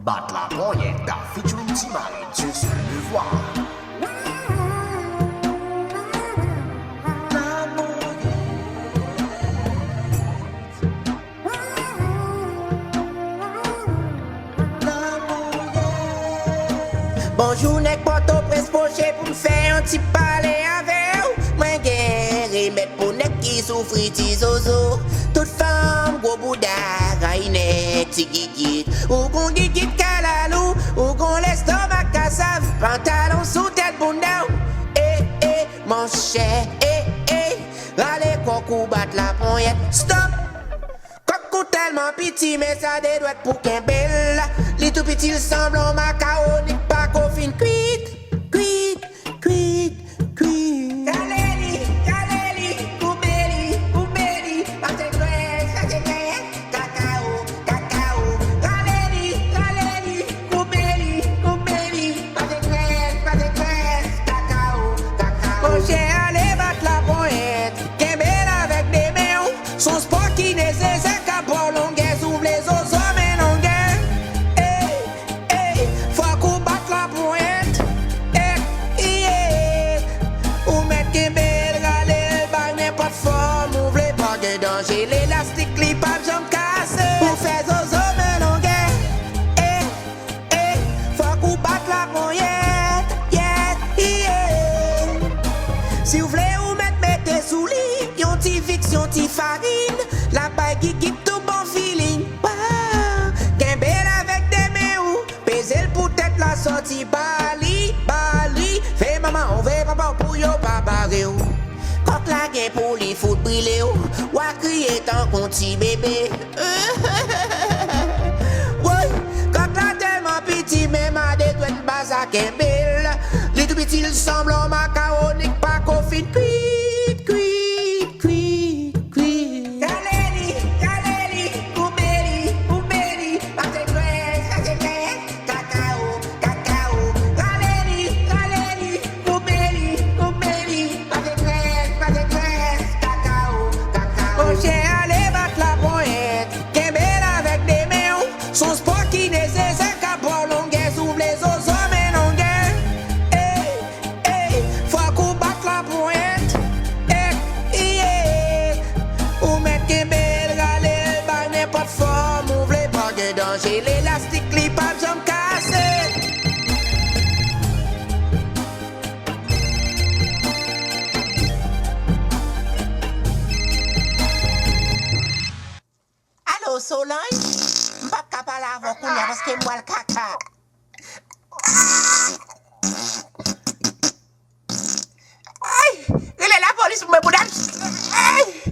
Bat la poyette, featuring Timari, Dieu seul le voit. Bonjour, nèg porto presse poché pour me faire un petit parler avec vous. Moi, guerre, remettre pour nèg qui souffre, ti zozo. Toute femme, gros bouddha, raïne, ti gigit. Ou gon gigit kalalou, ou gon l'estomac cassave. Pantalon sous tête bunda. Mon cher, râler coucou, battre la poignette. Stop! Coucou tellement petit, mais ça doit être pour qu'un bel. Les tout petits semblent en macaroni, pas qu'au fin cuite. Kaleli, koubeli, cacao. Kaleli, koubeli, pas de graisse, cacao. Mon cher, allez battre la pointe, qu'un bel avec des mains, son sport qui nécessaire qu'à prolonger, ouvre les os, mais non gain. Faut qu'on batte la pointe, ou mettre qu'un bel râler, bag n'importe forme, ouvre les pas de danger, l'élastique, les papes, j'en casse, ou fait zozo, mais non gain. Faut qu'on batte la pointe, Si vous voulez ou mettez sous lit, yon ti fixe, yon ti farine, la bague qui tout bon feeling. Wow. Qu'un bel avec des mains ou, pèse le pour tête la sortie, Bali. Fais maman, on veut papa pour yo, papa réou. Quand la gain pour les foot briller ou à crier tant qu'on ti bébé. Ouais, quand la tellement petit, même à des doigts de bas à qu'un bel. Les tout petits semblent en macaroni, pas qu'au fin cuit. Kaleli, koubeli, pas de graisse, cacao. Kaleli, koubeli, pas de graisse, cacao. Mon cher, allez battre la pointe, qu'un bel avec des mains, son sport qui nécessaire qu'à prolonger, ouvre les os, mais non gain. Faut qu'on batte la pointe, ou mettre qu'un bel râler, bag n'importe forme, ouvre les pas de danger, l'élastique, les papes, j'en casse. Allô Solange, m'pas capable avant qu'on y a parce que moi le caca. Aïe, il est la police pour me boudage. Aïe.